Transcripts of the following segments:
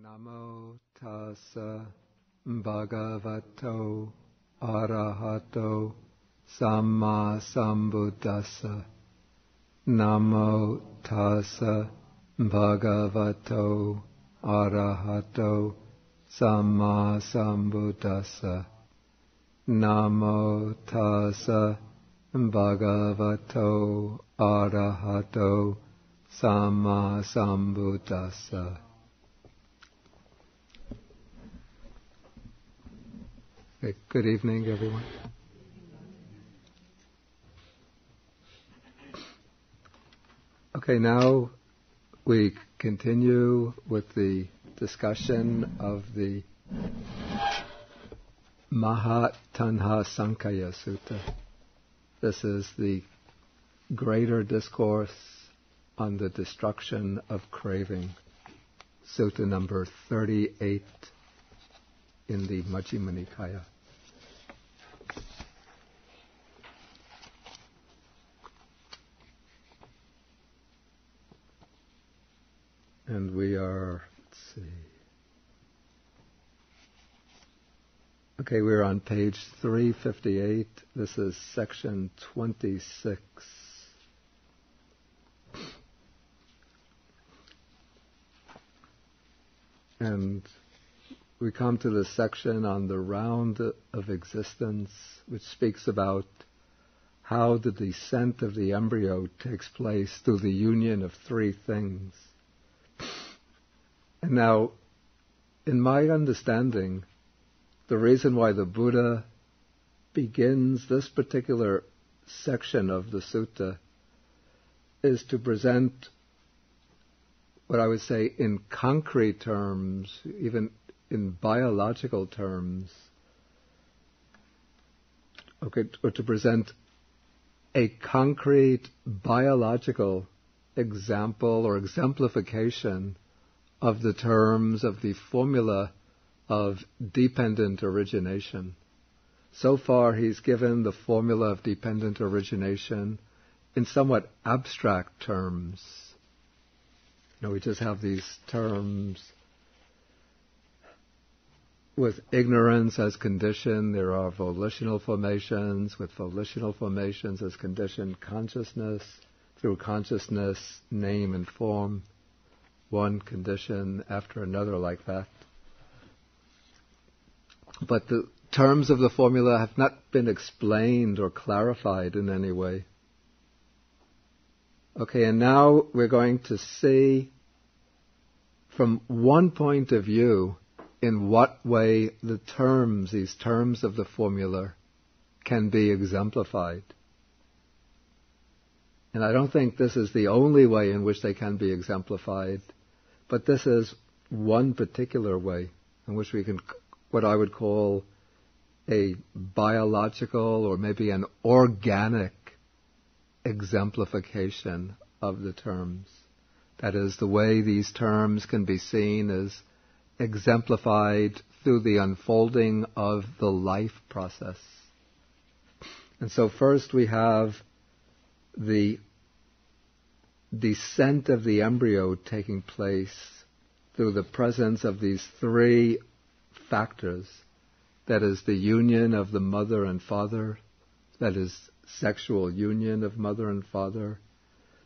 Namo tassa bhagavato arahato samma sambuddhassa. Namo tassa bhagavato arahato samma sambuddhassa. Namo tassa bhagavato arahato samma sambuddhassa. Okay, good evening, everyone. Okay, now we continue with the discussion of the Mahātaṇhāsankhaya Sutta. This is the greater discourse on the destruction of craving, Sutta number 38 in the Majjhima Nikaya. And we are, let's see. Okay, we're on page 358. This is section 26. And we come to the section on the round of existence, which speaks about how the descent of the embryo takes place through the union of three things. And now, in my understanding, the reason why the Buddha begins this particular section of the sutta is to present what I would say in concrete terms, even in biological terms, okay, or to present a concrete biological example or exemplification of the terms of the formula of dependent origination. So far, he's given the formula of dependent origination in somewhat abstract terms. You know, we just have these terms with ignorance as condition. There are volitional formations. With volitional formations as condition, consciousness. Through consciousness, name and form. One condition after another like that. But the terms of the formula have not been explained or clarified in any way. Okay, and now we're going to see from one point of view in what way the terms, these terms of the formula, can be exemplified. And I don't think this is the only way in which they can be exemplified, but this is one particular way in which we can, what I would call a biological or maybe an organic exemplification of the terms. That is, the way these terms can be seen as exemplified through the unfolding of the life process. And so first we have the descent of the embryo taking place through the presence of these three factors. That is the union of the mother and father, that is sexual union of mother and father.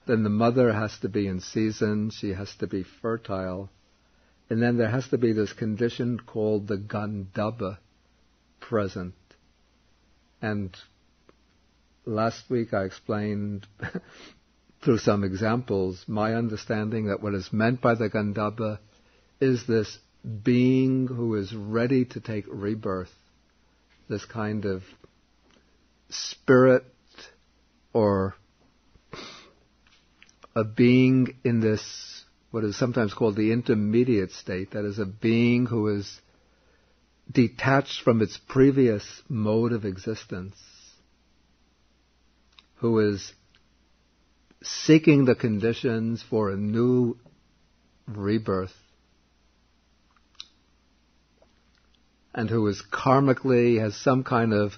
Then the mother has to be in season, she has to be fertile. And then there has to be this condition called the gandhabba present. And last week I explained through some examples my understanding that what is meant by the gandhabba is this being who is ready to take rebirth, this kind of spirit or a being in this, what is sometimes called the intermediate state, that is a being who is detached from its previous mode of existence, who is seeking the conditions for a new rebirth, and who is karmically, has some kind of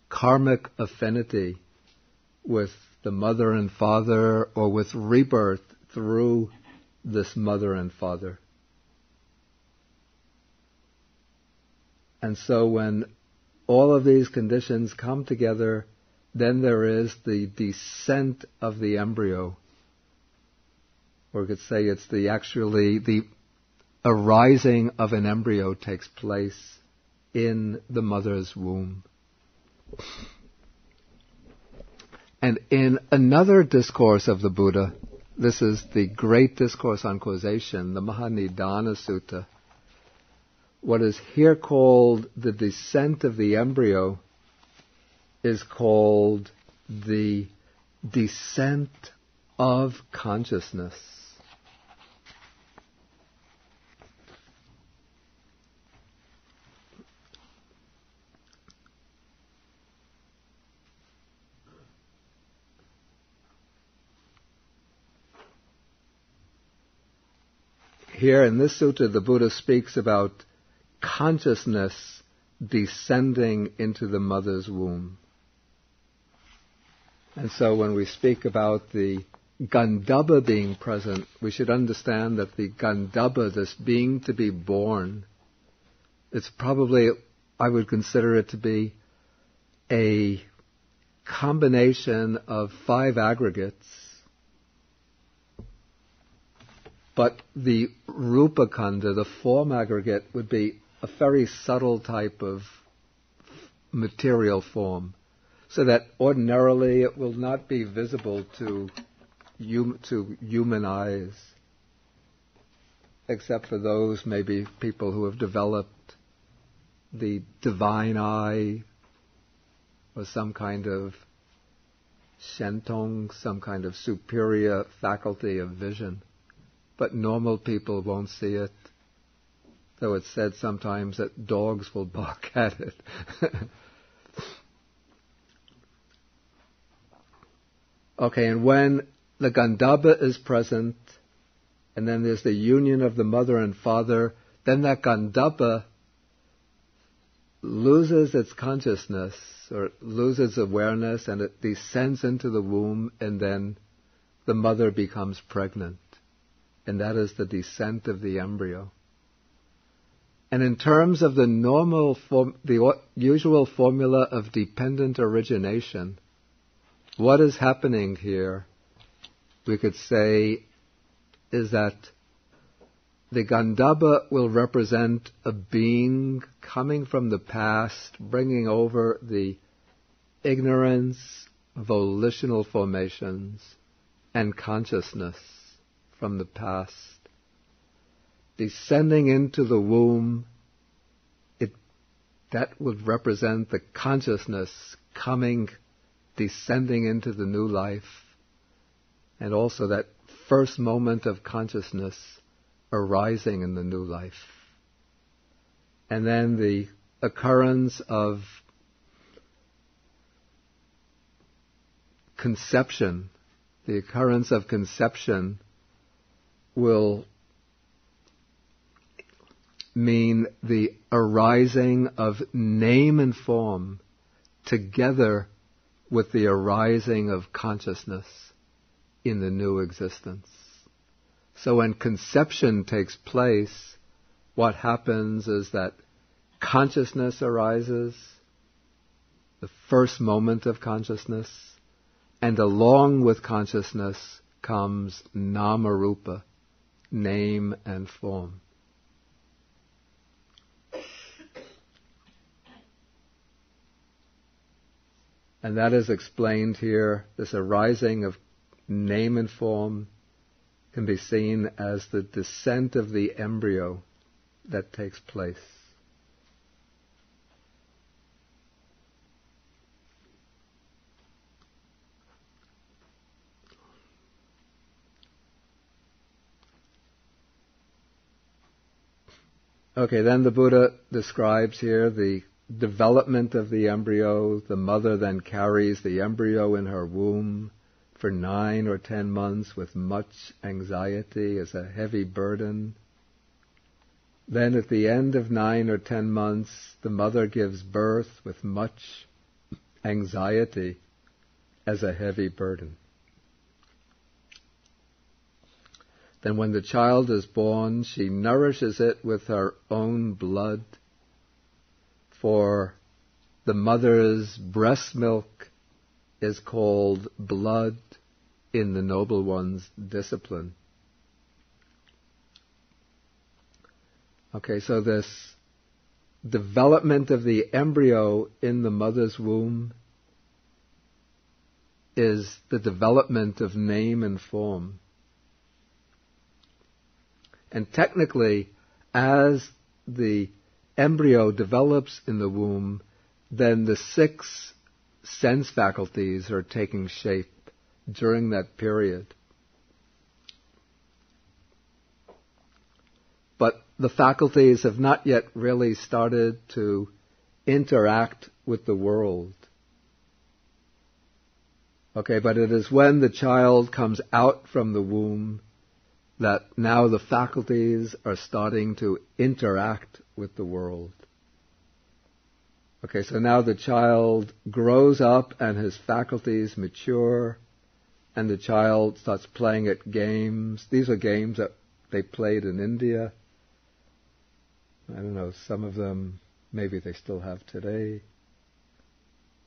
karmic affinity with the mother and father, or with rebirth through this mother and father. And so when all of these conditions come together, then there is the descent of the embryo. Or we could say it's the arising of an embryo takes place in the mother's womb. And in another discourse of the Buddha, this is the great discourse on causation, the Mahāniddāna Sutta, what is here called the descent of the embryo is called the descent of consciousness. Here in this sutta, the Buddha speaks about consciousness descending into the mother's womb. And so when we speak about the Gandhabba being present, we should understand that the Gandhabba, this being to be born, it's probably, I would consider it to be a combination of 5 aggregates. But the Rupakanda, the form aggregate, would be a very subtle type of material form, so that ordinarily it will not be visible to human eyes, except for those maybe people who have developed the divine eye or some kind of shentong, some kind of superior faculty of vision. But normal people won't see it, though it's said sometimes that dogs will bark at it. Okay, and when the Gandhabba is present, and then there's the union of the mother and father, then that Gandhabba loses its consciousness, or loses awareness, and it descends into the womb, and then the mother becomes pregnant. And that is the descent of the embryo. And in terms of the normal the usual formula of dependent origination, what is happening here, we could say, is that the Gandhabba will represent a being coming from the past, bringing over the ignorance, volitional formations, and consciousness from the past, descending into the womb. That would represent the consciousness descending into the new life, and also that first moment of consciousness arising in the new life. And then the occurrence of conception, will mean the arising of name and form together with the arising of consciousness in the new existence. So when conception takes place, what happens is that consciousness arises, the first moment of consciousness, and along with consciousness comes nama-rupa, name and form. And that is explained here. This arising of name and form can be seen as the descent of the embryo that takes place. Okay, then the Buddha describes here the development of the embryo. The mother then carries the embryo in her womb for 9 or 10 months with much anxiety as a heavy burden. Then at the end of 9 or 10 months, the mother gives birth with much anxiety as a heavy burden. Then when the child is born, she nourishes it with her own blood, for the mother's breast milk is called blood in the Noble One's discipline. Okay, so this development of the embryo in the mother's womb is the development of name and form. And technically, as the embryo develops in the womb, then the 6 sense faculties are taking shape during that period. But the faculties have not yet really started to interact with the world. Okay, but it is when the child comes out from the womb that now the faculties are starting to interact with the world. Okay, so now the child grows up and his faculties mature, and the child starts playing at games. These are games that they played in India. I don't know, some of them maybe they still have today.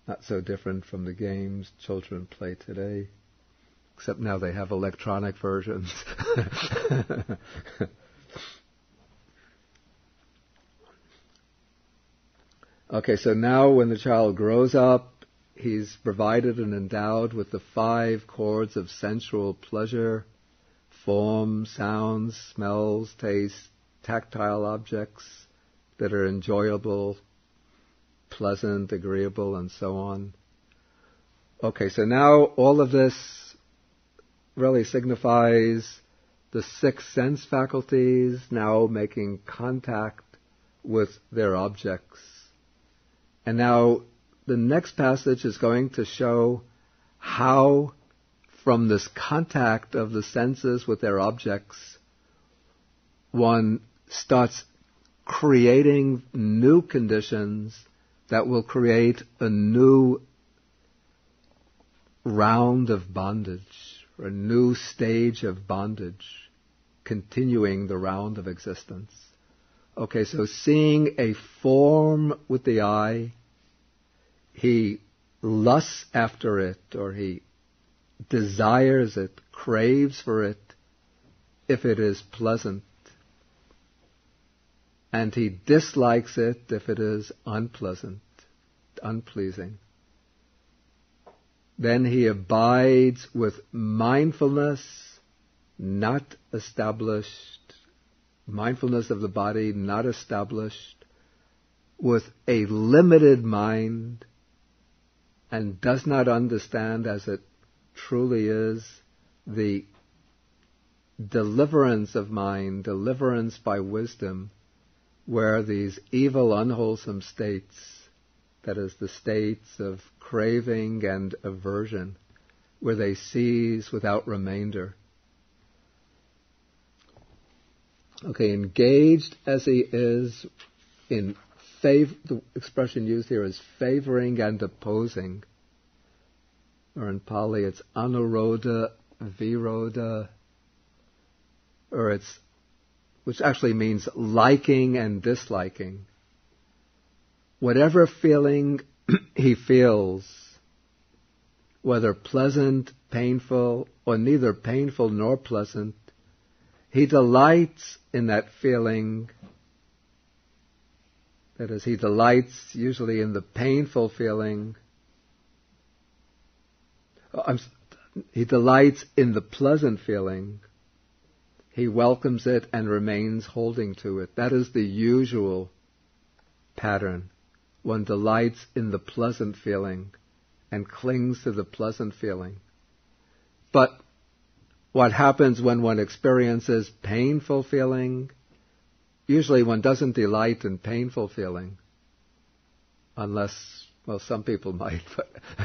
Not so different from the games children play today, except now they have electronic versions. Okay, so now when the child grows up, he's provided and endowed with the 5 chords of sensual pleasure: form, sounds, smells, taste, tactile objects that are enjoyable, pleasant, agreeable, and so on. Okay, so now all of this really signifies the 6 sense faculties now making contact with their objects. And now the next passage is going to show how, from this contact of the senses with their objects, one starts creating new conditions that will create a new round of bondage, or a new stage of bondage, continuing the round of existence. Okay, so seeing a form with the eye, he lusts after it, or he desires it, craves for it, if it is pleasant. And he dislikes it if it is unpleasant, unpleasing. Then he abides with mindfulness, not established, mindfulness of the body, not established, with a limited mind, and does not understand as it truly is the deliverance of mind, deliverance by wisdom, where these evil, unwholesome states, that is, the states of craving and aversion, where they cease without remainder. Okay, engaged as he is in the expression used here is favoring and opposing, or in Pali it's anurodha, virodha, or it's, which actually means liking and disliking. Whatever feeling he feels, whether pleasant, painful, or neither painful nor pleasant, he delights in that feeling. That is, he delights usually in the painful feeling. He delights in the pleasant feeling. He welcomes it and remains holding to it. That is the usual pattern. One delights in the pleasant feeling and clings to the pleasant feeling. But what happens when one experiences painful feeling? Usually one doesn't delight in painful feeling, unless, well, some people might,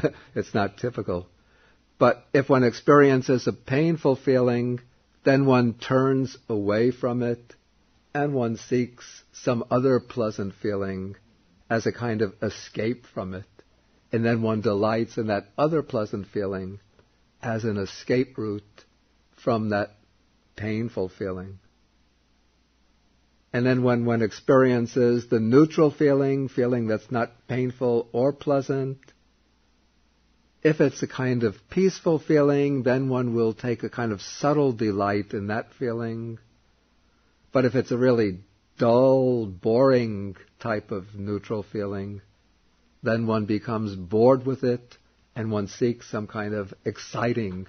but it's not typical. But if one experiences a painful feeling, then one turns away from it and one seeks some other pleasant feeling as a kind of escape from it. And then one delights in that other pleasant feeling as an escape route from that painful feeling. And then when one experiences the neutral feeling that's not painful or pleasant, if it's a kind of peaceful feeling, then one will take a kind of subtle delight in that feeling. But if it's a really dull, boring type of neutral feeling, then one becomes bored with it and one seeks some kind of exciting,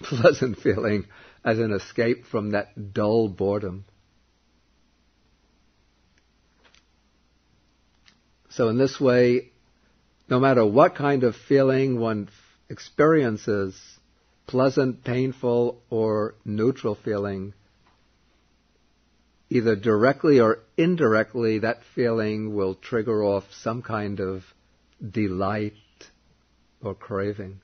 pleasant feeling as an escape from that dull boredom. So in this way, no matter what kind of feeling one experiences, pleasant, painful, or neutral feeling, either directly or indirectly, that feeling will trigger off some kind of delight or craving.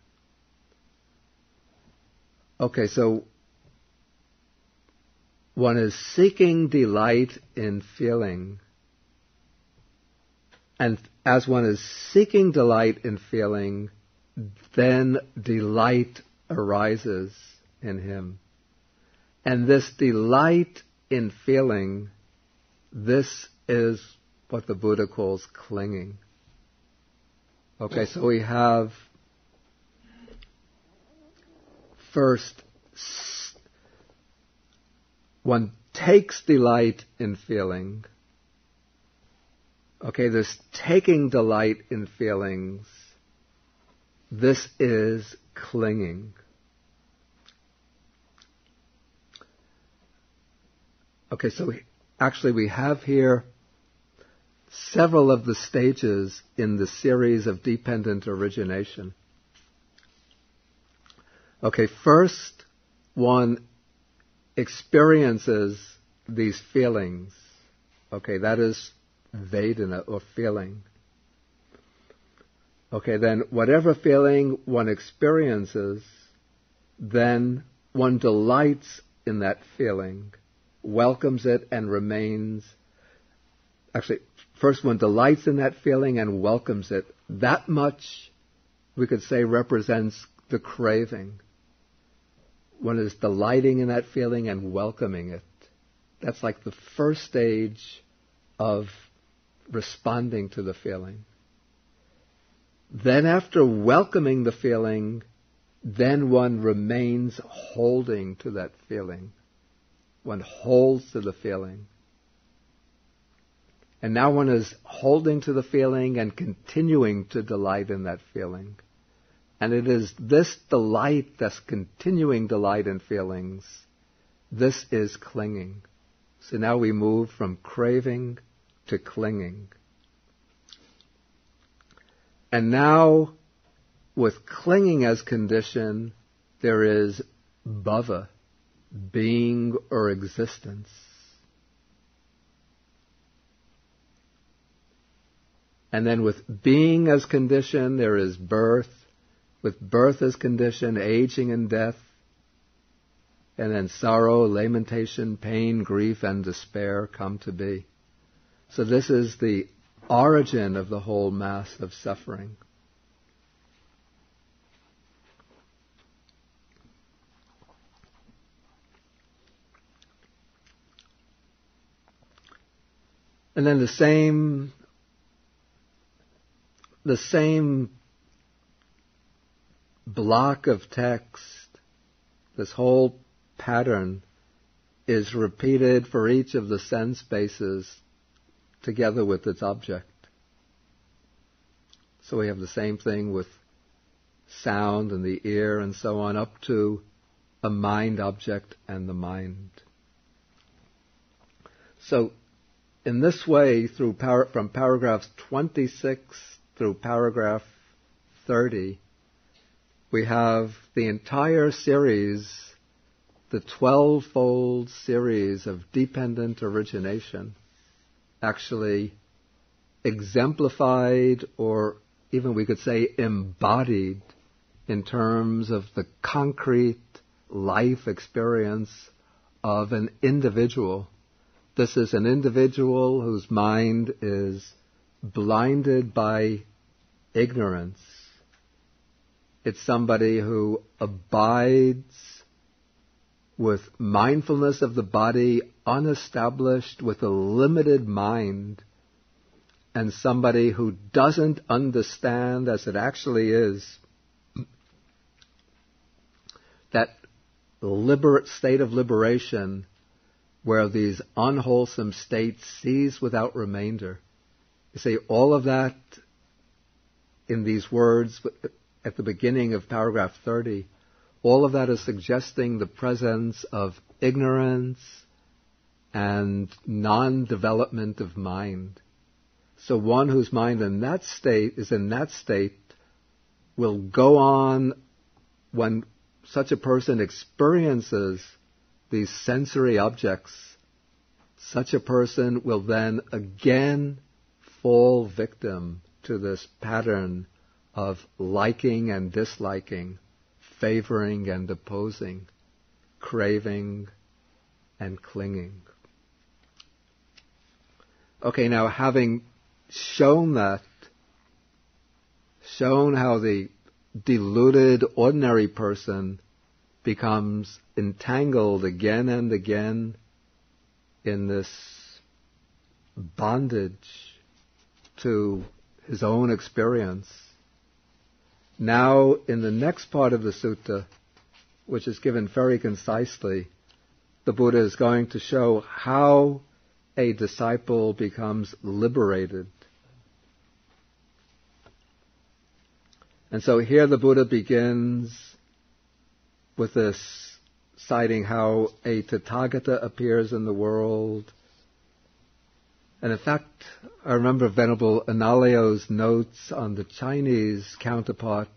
Okay, so one is seeking delight in feeling. And as one is seeking delight in feeling, then delight arises in him. And this delight in feeling, this is what the Buddha calls clinging. Okay, so we have first, one takes delight in feeling. Okay, this taking delight in feelings, this is clinging. Okay, so we have here several of the stages in the series of dependent origination. Okay, first one experiences these feelings. Okay, that is Vedana, or feeling. Okay, then whatever feeling one experiences, then one delights in that feeling, welcomes it and remains. Actually, first one delights in that feeling and welcomes it. That much, we could say, represents the craving. One is delighting in that feeling and welcoming it. That's like the first stage of responding to the feeling. Then after welcoming the feeling, then one remains holding to that feeling. One holds to the feeling. And now one is holding to the feeling and continuing to delight in that feeling. And it is this delight, this continuing delight in feelings, this is clinging. So now we move from craving to clinging. And now, with clinging as condition, there is bhava, being or existence. And then with being as condition, there is birth. With birth as condition, aging and death. And then sorrow, lamentation, pain, grief, and despair come to be. So this is the origin of the whole mass of suffering. And then the same block of text, this whole pattern, is repeated for each of the sense bases together with its object. So we have the same thing with sound and the ear and so on, up to a mind object and the mind. So in this way, from paragraphs 26 through paragraph 30, we have the entire series, the 12-fold series of dependent origination, actually exemplified, or even we could say embodied, in terms of the concrete life experience of an individual. This is an individual whose mind is blinded by ignorance. It's somebody who abides with mindfulness of the body, unestablished, with a limited mind, and somebody who doesn't understand as it actually is that state of liberation where these unwholesome states cease without remainder. You see, all of that in these words at the beginning of paragraph 30, all of that is suggesting the presence of ignorance and non-development of mind. So one whose mind is in that state will go on when such a person experiences these sensory objects. Such a person will then again fall victim to this pattern of liking and disliking, favoring and opposing, craving and clinging. Okay, now having shown how the deluded ordinary person becomes entangled again and again in this bondage to his own experience. Now, in the next part of the sutta, which is given very concisely, the Buddha is going to show how a disciple becomes liberated. And so here the Buddha begins with this, citing how a Tathagata appears in the world. And in fact, I remember Venerable Analayo's notes on the Chinese counterpart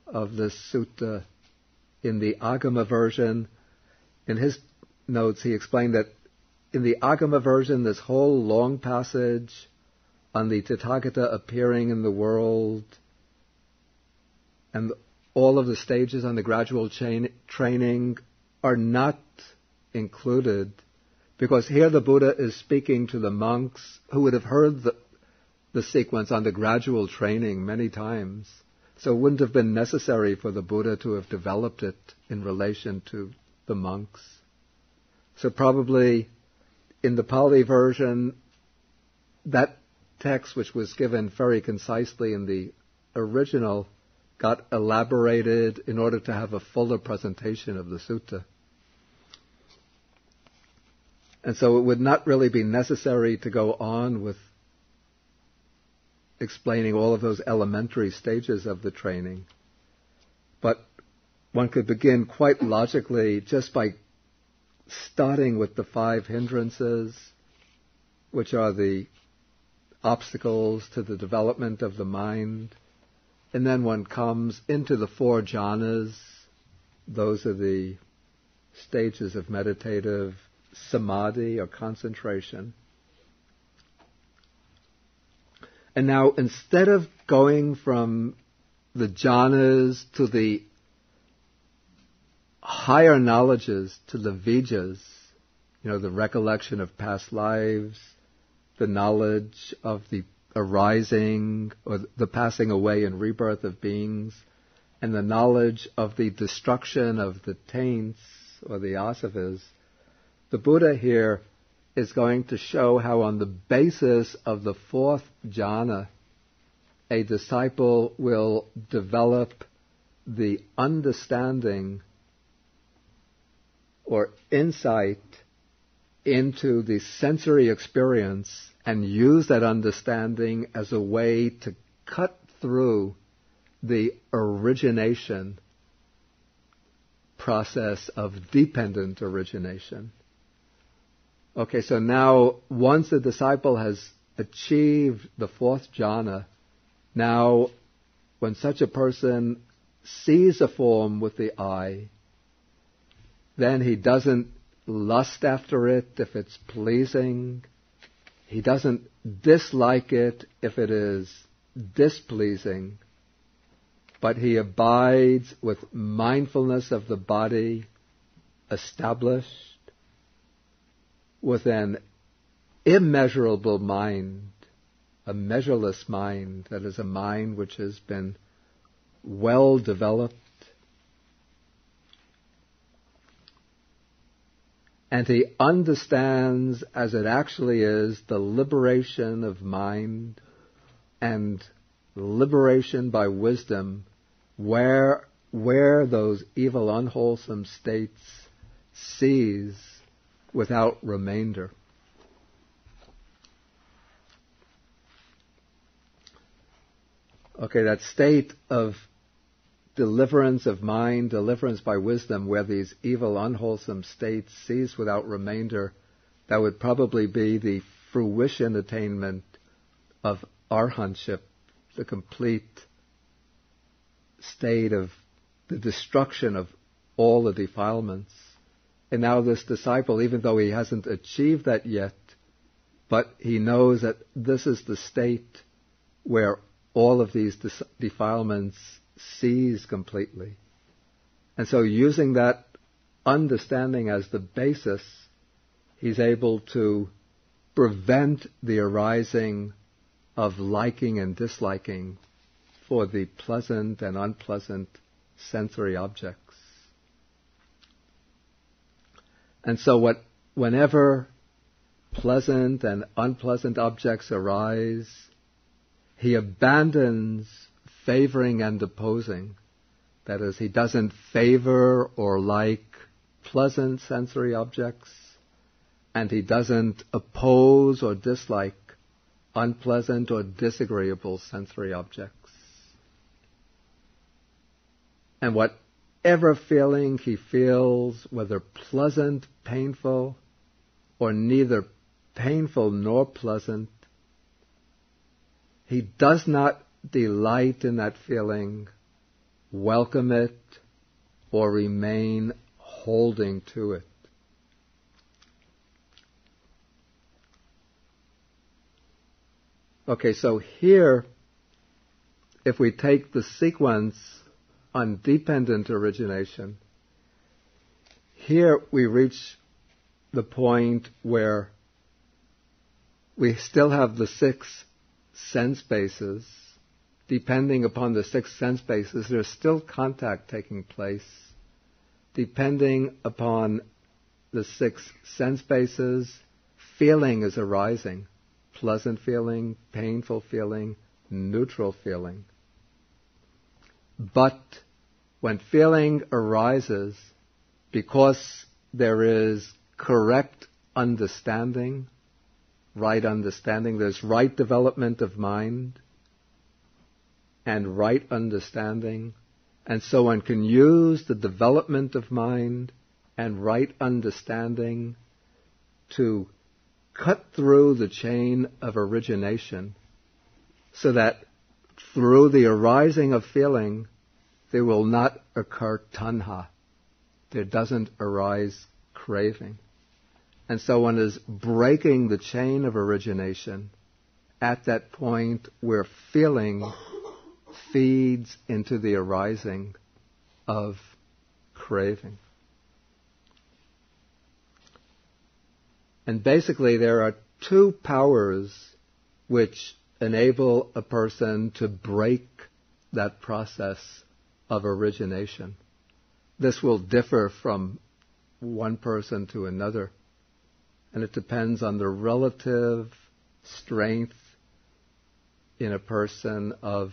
of this sutta in the Agama version. In his notes, he explained that in the Agama version, this whole long passage on the Tathagata appearing in the world and all of the stages on the gradual training are not included, because here the Buddha is speaking to the monks who would have heard the sequence on the gradual training many times. So it wouldn't have been necessary for the Buddha to have developed it in relation to the monks. So probably in the Pali version, that text, which was given very concisely in the original, got elaborated in order to have a fuller presentation of the sutta. And so it would not really be necessary to go on with explaining all of those elementary stages of the training. But one could begin quite logically just by starting with the 5 hindrances, which are the obstacles to the development of the mind. And then one comes into the 4 jhanas. Those are the stages of meditative samadhi or concentration. And now, instead of going from the jhanas to the higher knowledges, to the vijas, the recollection of past lives, the knowledge of the arising or the passing away and rebirth of beings, and the knowledge of the destruction of the taints or the asavas, the Buddha here is going to show how on the basis of the 4th jhana, a disciple will develop the understanding or insight into the sensory experience and use that understanding as a way to cut through the origination process of dependent origination. Okay, so now once the disciple has achieved the 4th jhana, now when such a person sees a form with the eye, then he doesn't lust after it if it's pleasing. He doesn't dislike it if it is displeasing. But he abides with mindfulness of the body established, with an immeasurable mind, a measureless mind, that is a mind which has been well developed. and he understands as it actually is the liberation of mind and liberation by wisdom, where those evil, unwholesome states cease without remainder. Okay, that state of deliverance of mind, deliverance by wisdom, where these evil, unwholesome states cease without remainder, that would probably be the fruition attainment of arhatship, the complete state of the destruction of all the defilements. And now this disciple, even though he hasn't achieved that yet, but he knows that this is the state where all of these defilements cease completely. And so using that understanding as the basis, he's able to prevent the arising of liking and disliking for the pleasant and unpleasant sensory objects. And so whenever pleasant and unpleasant objects arise, he abandons favoring and opposing. That is, he doesn't favor or like pleasant sensory objects, and he doesn't oppose or dislike unpleasant or disagreeable sensory objects. And whatever feeling he feels, whether pleasant, painful, or neither painful nor pleasant, he does not delight in that feeling, welcome it, or remain holding to it. Okay, so here, if we take the sequence on dependent origination, here we reach the point where we still have the 6 sense bases. Depending upon the 6 sense bases, there's still contact taking place. Depending upon the 6 sense bases, feeling is arising. Pleasant feeling, painful feeling, neutral feeling. But when feeling arises, because there is correct understanding, right understanding, there's right development of mind and right understanding, and so one can use the development of mind and right understanding to cut through the chain of origination so that through the arising of feeling, there will not occur tanha. There doesn't arise craving. And so one is breaking the chain of origination at that point where feeling feeds into the arising of craving. And basically there are 2 powers which enable a person to break that process of origination. This will differ from one person to another, and it depends on the relative strength in a person of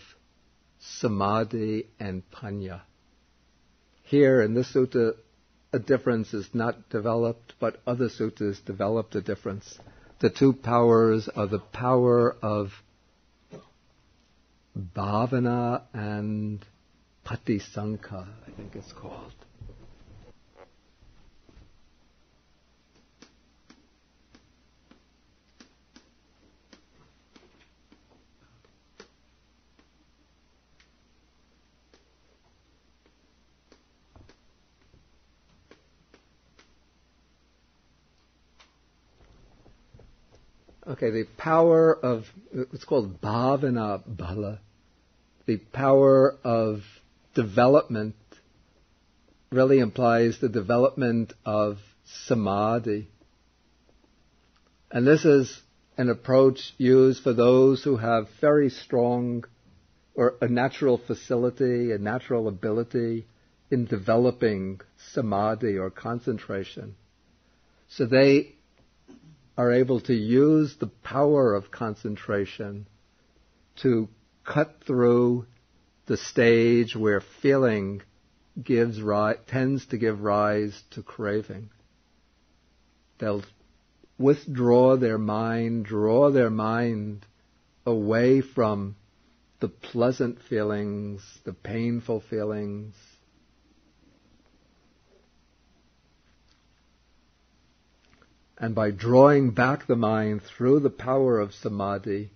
samadhi and panya. Here in this sutta, a difference is not developed, but other suttas develop the difference. The 2 powers are the power of bhavana and patisankha, I think it's called. Okay, the power of, it's called bhavana bala, the power of development really implies the development of samadhi. And this is an approach used for those who have very strong or a natural facility, a natural ability in developing samadhi or concentration. So they are able to use the power of concentration to cut through the stage where feeling tends to give rise to craving. They'll draw their mind away from the pleasant feelings, the painful feelings. And by drawing back the mind through the power of samadhi,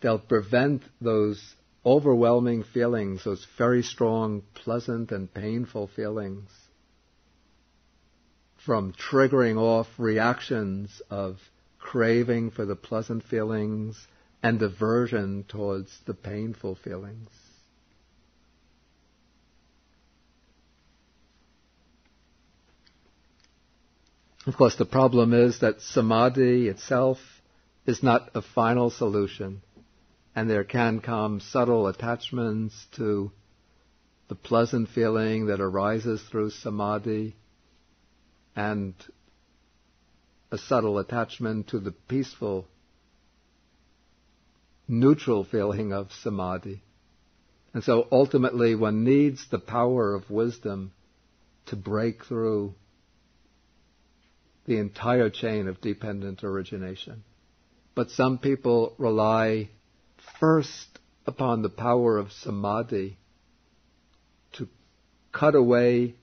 they'll prevent those overwhelming feelings, those very strong, pleasant and painful feelings, from triggering off reactions of craving for the pleasant feelings and aversion towards the painful feelings. Of course, the problem is that samadhi itself is not a final solution, and there can come subtle attachments to the pleasant feeling that arises through samadhi, and a subtle attachment to the peaceful, neutral feeling of samadhi. And so ultimately one needs the power of wisdom to break through the entire chain of dependent origination. But some people rely first upon the power of samadhi to cut away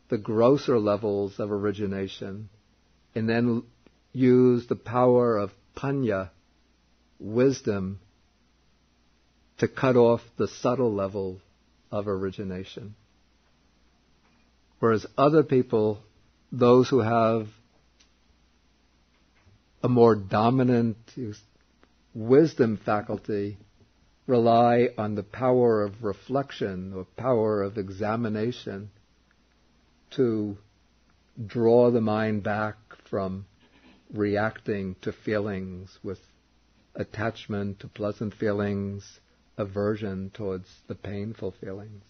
the grosser levels of origination, and then use the power of panya, wisdom, to cut off the subtle level of origination. Whereas other people, those who have a more dominant wisdom faculty, rely on the power of reflection or power of examination to draw the mind back from reacting to feelings with attachment to pleasant feelings, aversion towards the painful feelings.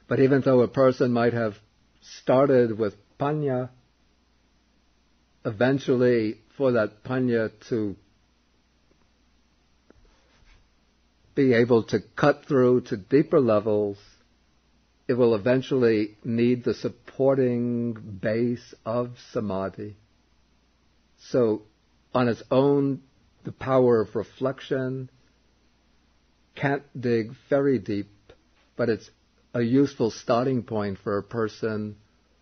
But even though a person might have started with panya, eventually for that panya to be able to cut through to deeper levels, it will eventually need the supporting base of samadhi. So on its own, the power of reflection can't dig very deep, but it's a useful starting point for a person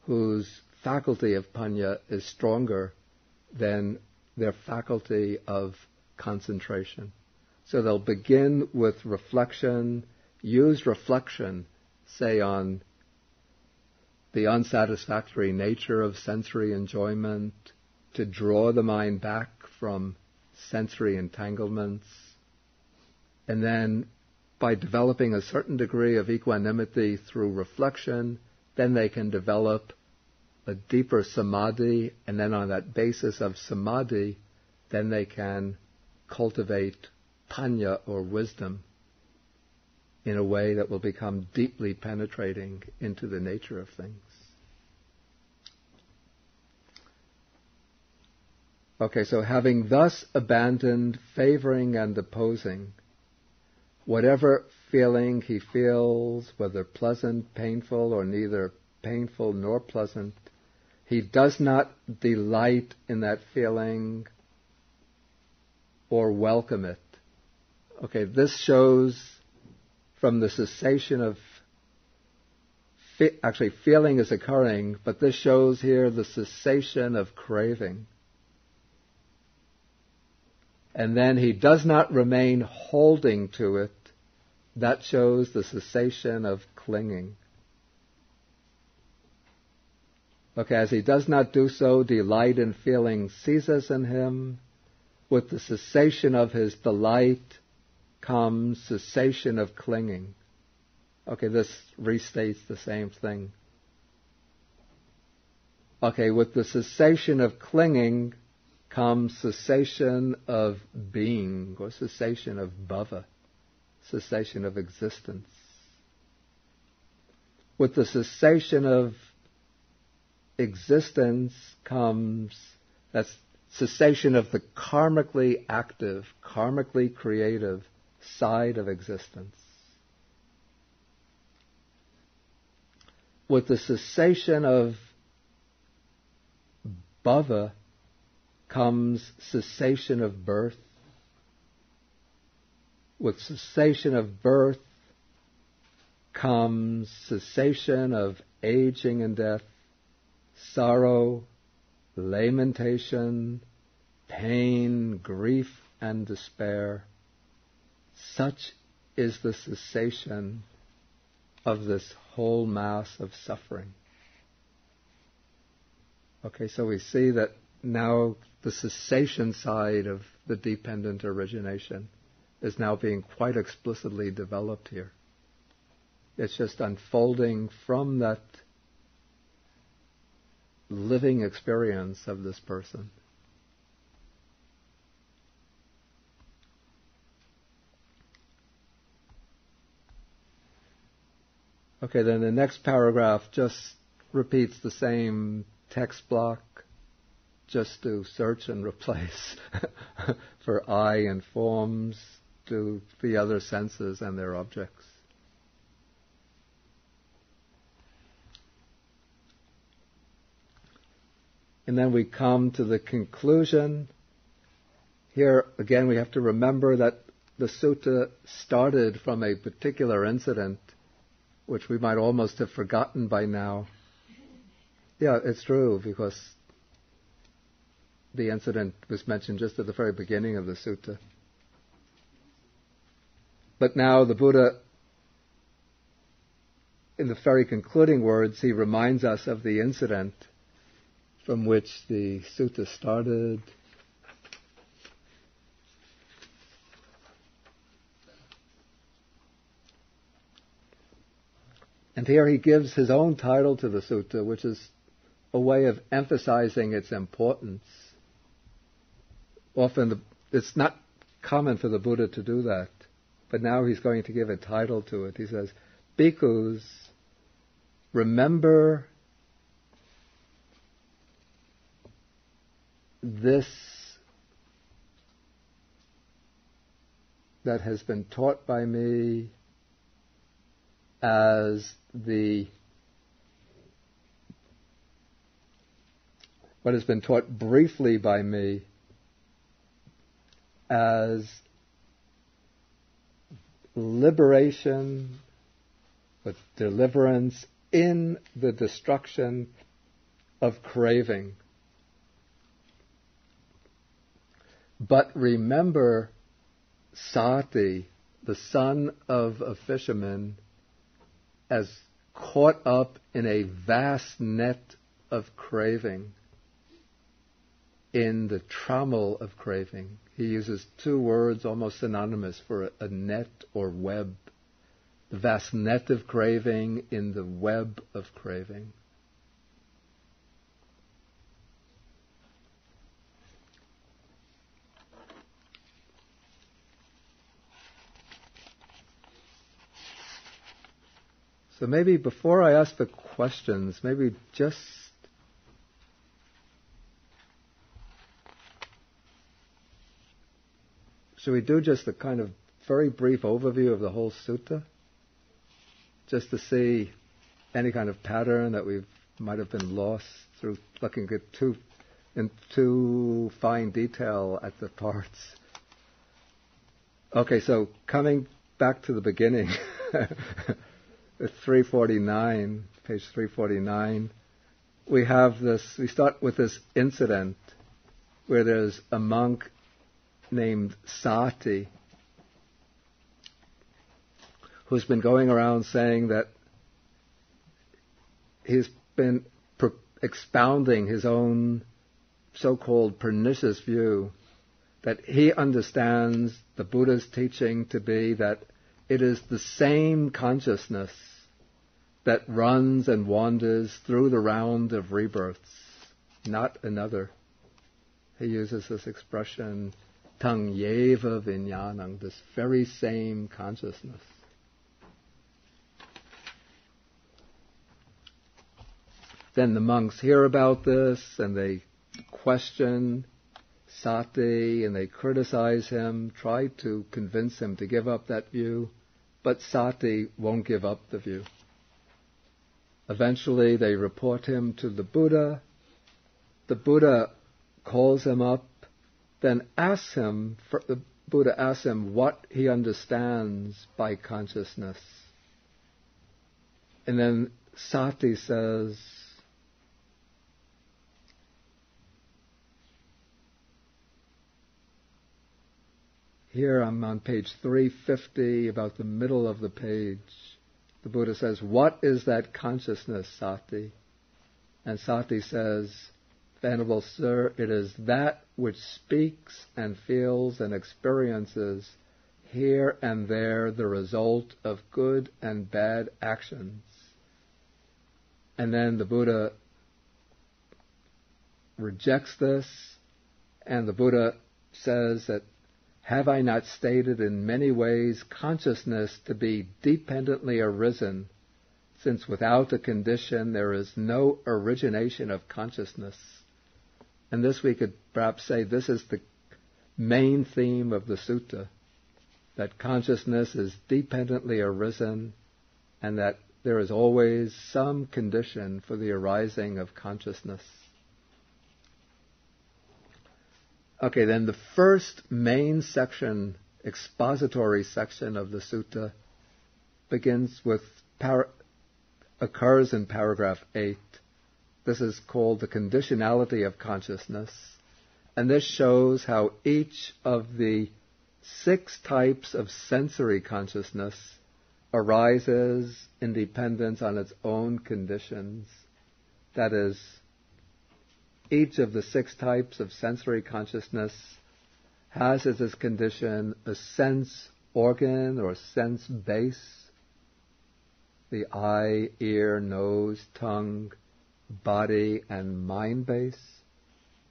whose faculty of panya is stronger than their faculty of concentration. So they'll begin with reflection, use reflection, say on the unsatisfactory nature of sensory enjoyment, to draw the mind back from sensory entanglements, and then by developing a certain degree of equanimity through reflection, then they can develop a deeper samadhi, and then on that basis of samadhi, then they can cultivate panya or wisdom in a way that will become deeply penetrating into the nature of things. Okay, so having thus abandoned favoring and opposing, whatever feeling he feels, whether pleasant, painful, or neither painful nor pleasant, he does not delight in that feeling or welcome it. Okay, this shows from the cessation of actually feeling is occurring, but this shows here the cessation of craving. And then he does not remain holding to it. That shows the cessation of clinging. Okay, as he does not do so, delight in feeling ceases in him. With the cessation of his delight comes cessation of clinging. Okay, this restates the same thing. Okay, with the cessation of clinging comes cessation of being, or cessation of bhava, cessation of existence. With the cessation of existence comes, that's cessation of the karmically active, karmically creative side of existence. With the cessation of bhava comes cessation of birth. With cessation of birth comes cessation of aging and death, sorrow, lamentation, pain, grief, and despair. Such is the cessation of this whole mass of suffering. Okay, so we see that now the cessation side of the dependent origination is now being quite explicitly developed here. It's just unfolding from that living experience of this person. Okay, then the next paragraph just repeats the same text block, just to search and replace for I and forms to the other senses and their objects. And then we come to the conclusion. Here again we have to remember that the sutta started from a particular incident which we might almost have forgotten by now. Yeah, it's true, because the incident was mentioned just at the very beginning of the sutta. But now the Buddha, in the very concluding words, he reminds us of the incident from which the sutta started. And here he gives his own title to the sutta, which is a way of emphasizing its importance. Often it's not common for the Buddha to do that, but now he's going to give a title to it. He says, Bhikkhus, remember this that has been taught by me as what has been taught briefly by me as liberation, but deliverance in the destruction of craving. But remember Sati, the son of a fisherman, as caught up in a vast net of craving, in the trammel of craving. He uses two words almost synonymous for a net or web. The vast net of craving in the web of craving. So maybe before I ask the questions, maybe just should we do just a kind of very brief overview of the whole sutta? Just to see any kind of pattern that we might have been lost through looking at in too fine detail at the parts. Okay, so coming back to the beginning, at 349, page 349, we start with this incident where there's a monk named Sati who's been going around saying that he's been expounding his own so-called pernicious view that he understands the Buddha's teaching to be that it is the same consciousness that runs and wanders through the round of rebirths. not another. He uses this expression, tang yeva vijnanam, this very same consciousness. Then the monks hear about this and they question Sati and they criticize him, try to convince him to give up that view, but Sati won't give up the view. Eventually they report him to the Buddha. The Buddha calls him up, then the Buddha asks him what he understands by consciousness. And then Sati says, here I'm on page 350, about the middle of the page. The Buddha says, what is that consciousness, Sati? And Sati says, Venerable Sir, it is that which speaks and feels and experiences here and there the result of good and bad actions. And then the Buddha rejects this, and the Buddha says that, have I not stated in many ways consciousness to be dependently arisen, since without a condition there is no origination of consciousness? And this we could perhaps say this is the main theme of the sutta, that consciousness is dependently arisen and that there is always some condition for the arising of consciousness. Okay, then the first main section, expository section of the sutta, begins with, occurs in paragraph 8. This is called the Conditionality of Consciousness, and this shows how each of the 6 types of sensory consciousness arises in dependence on its own conditions. That is, each of the 6 types of sensory consciousness has as its condition a sense organ or sense base, the eye, ear, nose, tongue, body, and mind base,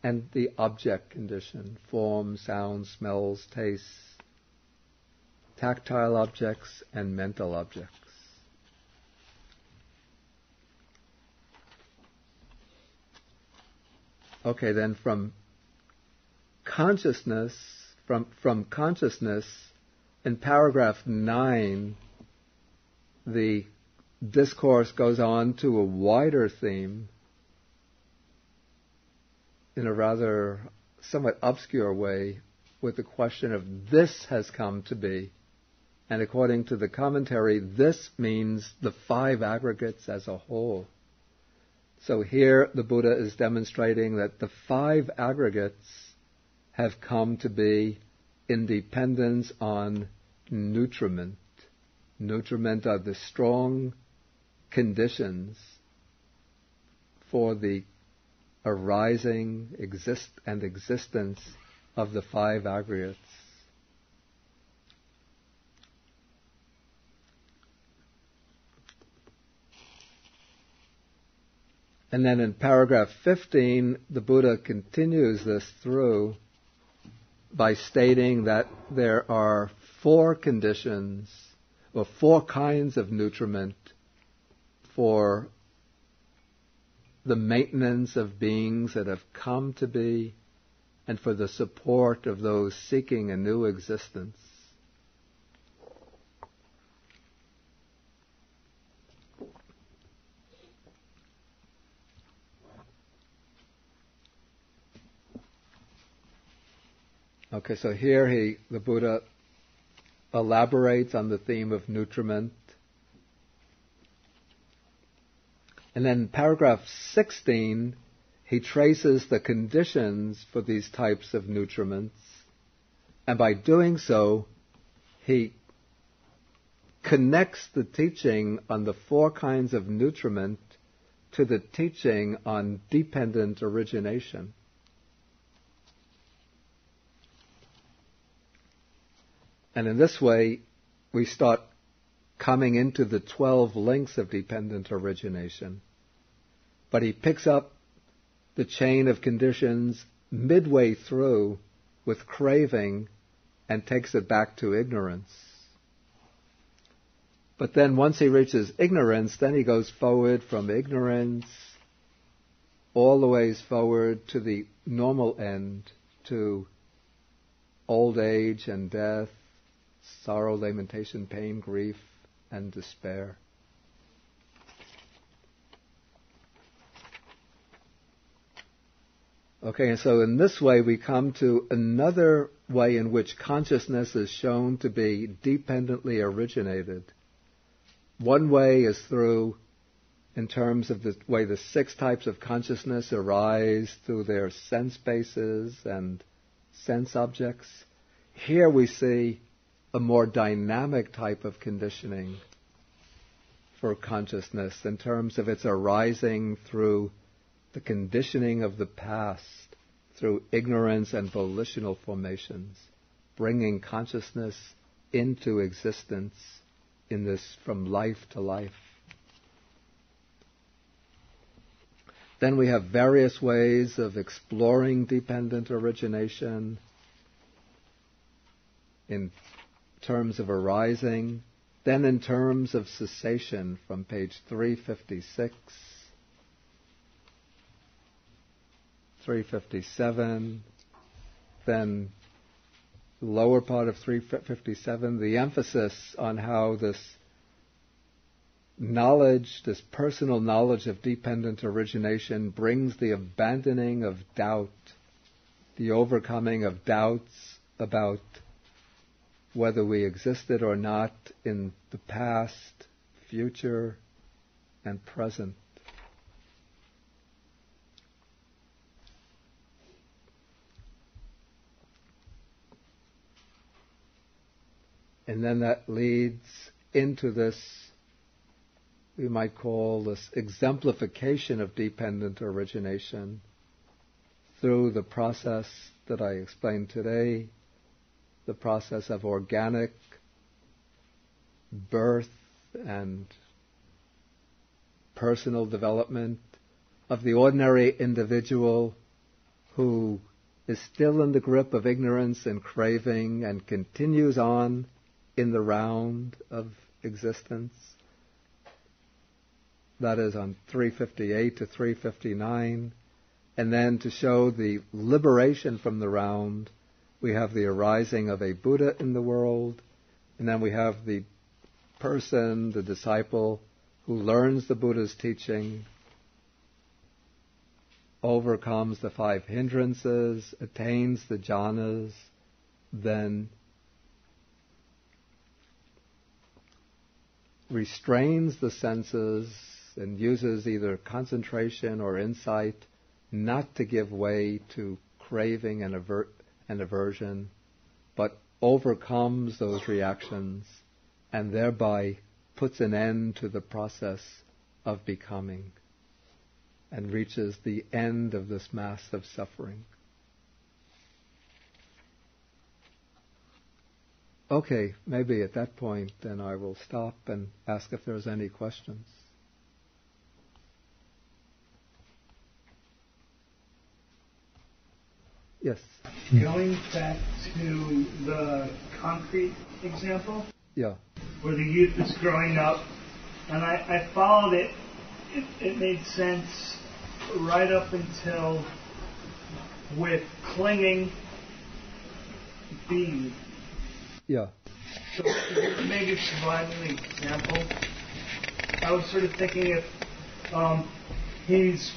and the object condition, form, sound, smells, tastes, tactile objects, and mental objects. Okay, then from consciousness, in paragraph 9, the discourse goes on to a wider theme in a rather somewhat obscure way, with the question of this has come to be. And according to the commentary, this means the 5 aggregates as a whole. So here the Buddha is demonstrating that the 5 aggregates have come to be in dependence on nutriment. Nutriment are the strong conditions for the arising existence of the 5 aggregates. And then in paragraph 15, the Buddha continues this through by stating that there are 4 conditions, or 4 kinds of nutriment for the maintenance of beings that have come to be and for the support of those seeking a new existence. Okay, so here the Buddha elaborates on the theme of nutriment. And then paragraph 16, he traces the conditions for these types of nutriments. And by doing so, he connects the teaching on the 4 kinds of nutriment to the teaching on dependent origination. And in this way, we start coming into the 12 links of dependent origination. But he picks up the chain of conditions midway through with craving and takes it back to ignorance. But then once he reaches ignorance, then he goes forward from ignorance all the ways forward to the normal end, to old age and death, sorrow, lamentation, pain, grief, and despair. Okay, so in this way we come to another way in which consciousness is shown to be dependently originated. One way is through, in terms of the way the 6 types of consciousness arise through their sense bases and sense objects. Here we see a more dynamic type of conditioning for consciousness in terms of its arising through the conditioning of the past, through ignorance and volitional formations, bringing consciousness into existence in this from life to life. Then we have various ways of exploring dependent origination in terms of arising, then in terms of cessation from page 356, 357, then lower part of 357, the emphasis on how this knowledge, this personal knowledge of dependent origination brings the abandoning of doubt, the overcoming of doubts about whether we existed or not in the past, future, and present. And then that leads into this, we might call this exemplification of dependent origination through the process that I explained today, the process of organic birth and personal development of the ordinary individual who is still in the grip of ignorance and craving and continues on in the round of existence. That is on 358 to 359. And then to show the liberation from the round, we have the arising of a Buddha in the world, and then we have the person, the disciple, who learns the Buddha's teaching, overcomes the 5 hindrances, attains the jhanas, then restrains the senses and uses either concentration or insight not to give way to craving and aversion, but overcomes those reactions and thereby puts an end to the process of becoming and reaches the end of this mass of suffering. Okay, maybe at that point then I will stop and ask if there's any questions. Yes. Going back to the concrete example, yeah, where the youth is growing up, and I followed it. It made sense right up until with clinging being. Yeah. So maybe provide an example. I was sort of thinking if he's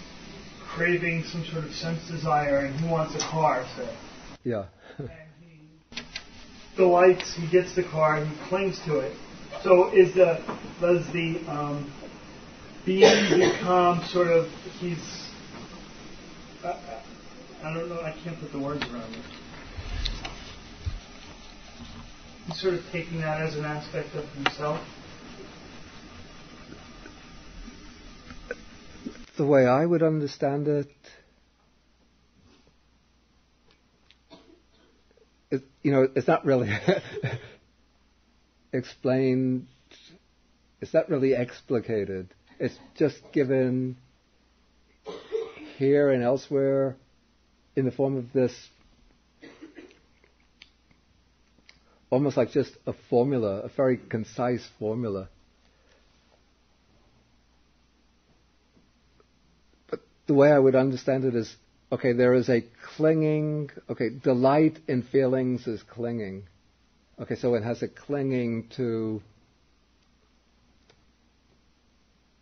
craving some sort of sense desire and he wants a car, say. Yeah. And he delights, he gets the car and he clings to it. So does the being become sort of, I don't know, I can't put the words around it. He's sort of taking that as an aspect of himself. The way I would understand it, it's not really explained, it's not really explicated. It's just given here and elsewhere in the form of this, almost like just a formula, a very concise formula. But the way I would understand it is, okay, there is a clinging, okay, delight in feelings is clinging. Okay, so it has a clinging to,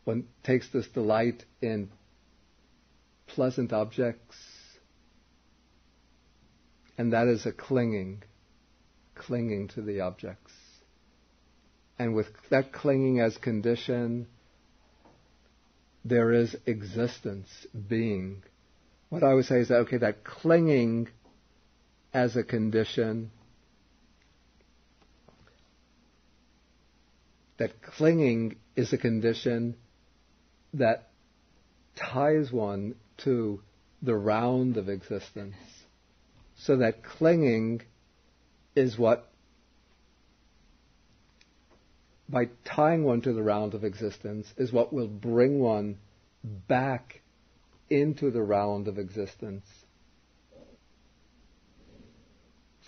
one takes this delight in pleasant objects, and that is a clinging to the objects. And with that clinging as condition, there is existence, being. What I would say is that, okay, that clinging as a condition, that clinging is a condition that ties one to the round of existence. So that clinging is what, by tying one to the round of existence, is what will bring one back into the round of existence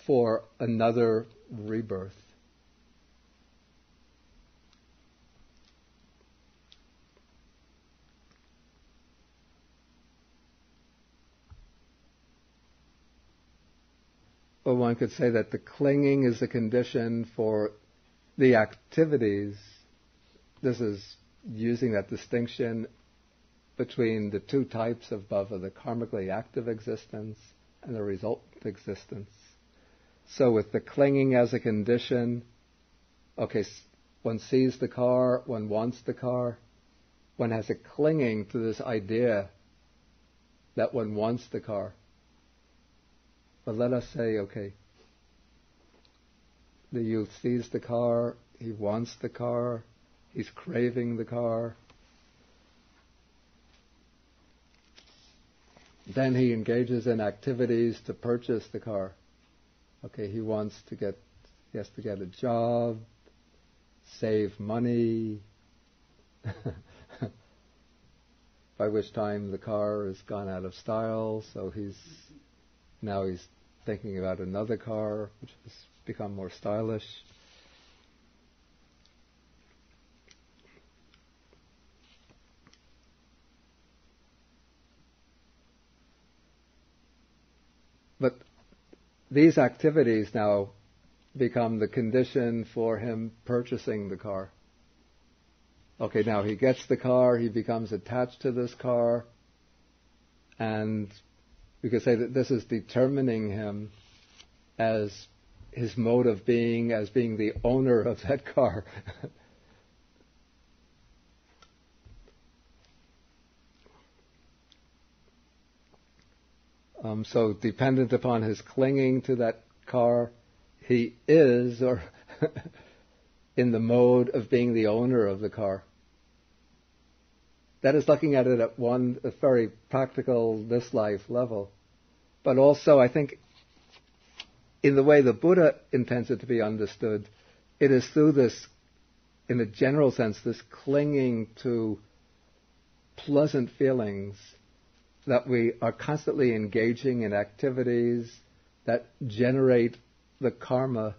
for another rebirth. Or one could say that the clinging is a condition for the activities. This is using that distinction between the two types of bhava, the karmically active existence and the resultant existence. So with the clinging as a condition, okay, one sees the car, one wants the car, one has a clinging to this idea that one wants the car. But let us say, okay, the youth sees the car, he wants the car, he's craving the car. Then he engages in activities to purchase the car. Okay, he has to get a job, save money, by which time the car has gone out of style, so he's thinking about another car, which has become more stylish. But these activities now become the condition for him purchasing the car. Okay, now he gets the car, he becomes attached to this car, and we could say that this is determining him as his mode of being, as being the owner of that car. So dependent upon his clinging to that car, he is, or in the mode of being the owner of the car. That is looking at it at a very practical, this life level. But also, I think, in the way the Buddha intends it to be understood, it is through this, in a general sense, this clinging to pleasant feelings that we are constantly engaging in activities that generate the karma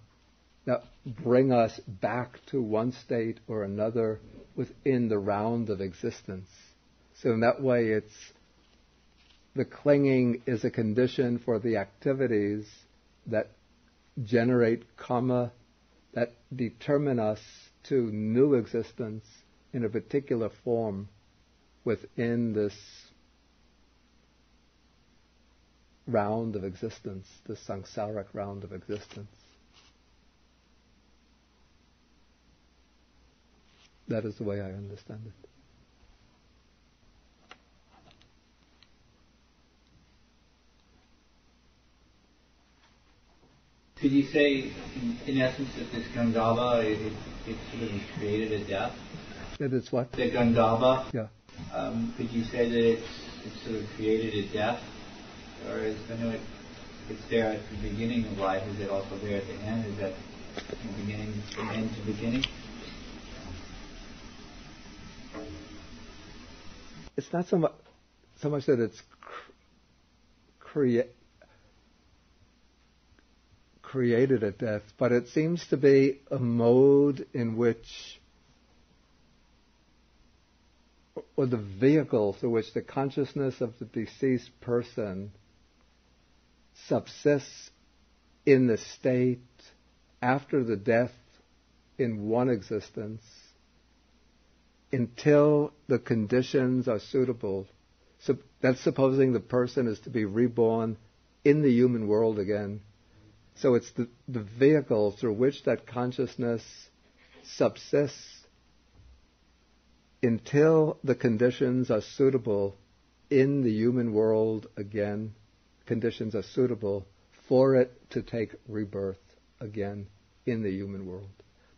that bring us back to one state or another within the round of existence. So in that way, the clinging is a condition for the activities that generate karma, that determine us to new existence in a particular form within this round of existence, the samsaric round of existence. That is the way I understand it. Could you say, in essence, that this Gandhava, it sort of is created at death? That it's what? The Gandhava? Yeah. Could you say that it's sort of created at death? Or is it's there at the beginning of life, is it also there at the end? Is that from beginning from end to beginning? It's not so much that it's created at death, but it seems to be a mode in which, or the vehicle through which the consciousness of the deceased person subsists in the state after the death in one existence until the conditions are suitable. So that's supposing the person is to be reborn in the human world again. So it's the vehicle through which that consciousness subsists until the conditions are suitable in the human world again. Conditions are suitable for it to take rebirth again in the human world.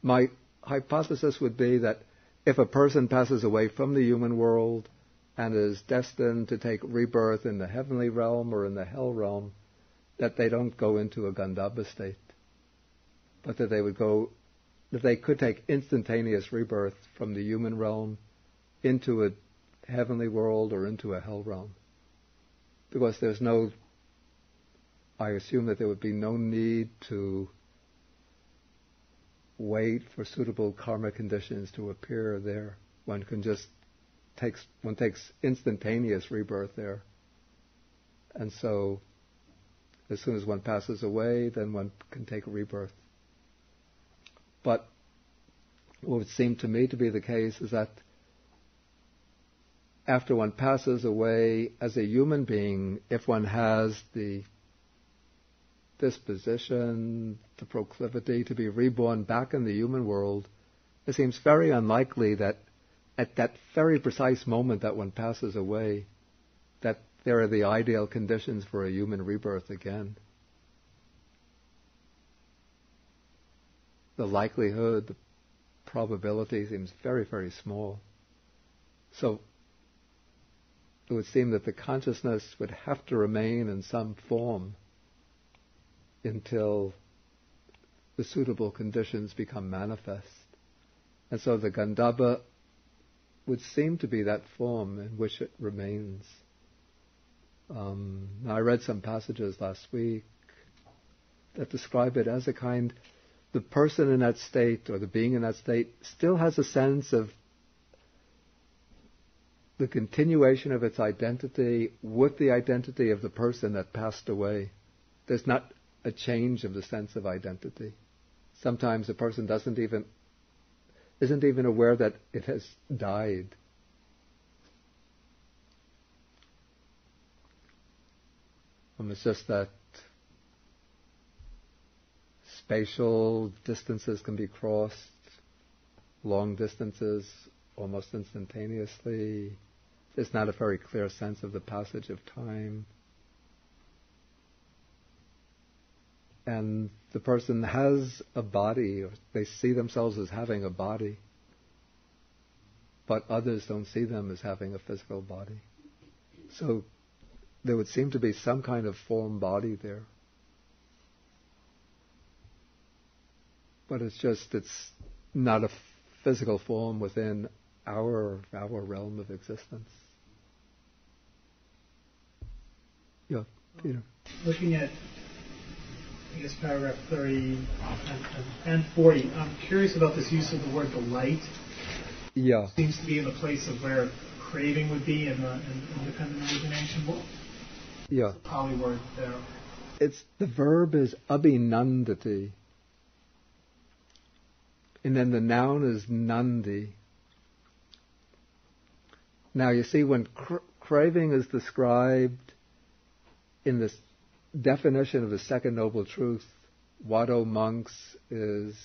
My hypothesis would be that if a person passes away from the human world and is destined to take rebirth in the heavenly realm or in the hell realm, that they don't go into a Gandhabba state, but that they could take instantaneous rebirth from the human realm into a heavenly world or into a hell realm. Because I assume that there would be no need to wait for suitable karma conditions to appear there. One takes instantaneous rebirth there. And so, as soon as one passes away, then one can take rebirth. But what would seem to me to be the case is that after one passes away as a human being, if one has the disposition, the proclivity to be reborn back in the human world, it seems very unlikely that at that very precise moment that one passes away, that there are the ideal conditions for a human rebirth again. The likelihood, the probability seems very, very small. So it would seem that the consciousness would have to remain in some form until the suitable conditions become manifest. And so the Gandhabba would seem to be that form in which it remains. I read some passages last week that describe it as the person in that state, or the being in that state, still has a sense of the continuation of its identity with the identity of the person that passed away. There's not a change of the sense of identity. Sometimes the person isn't even aware that it has died. It's just that spatial distances can be crossed, long distances almost instantaneously. There's not a very clear sense of the passage of time. And the person has a body, or they see themselves as having a body, but others don't see them as having a physical body. So there would seem to be some kind of form body there. But it's not a physical form within our realm of existence. Yeah, Peter. Looking at, I guess, paragraph 30 and 40, I'm curious about this use of the word delight. Yeah. Seems to be in the place of where craving would be in independent origination. Yeah. It's a Pali word there. The verb is abhinandati. And then the noun is nandi. Now you see, when craving is described in this definition of the second noble truth, what, O monks, is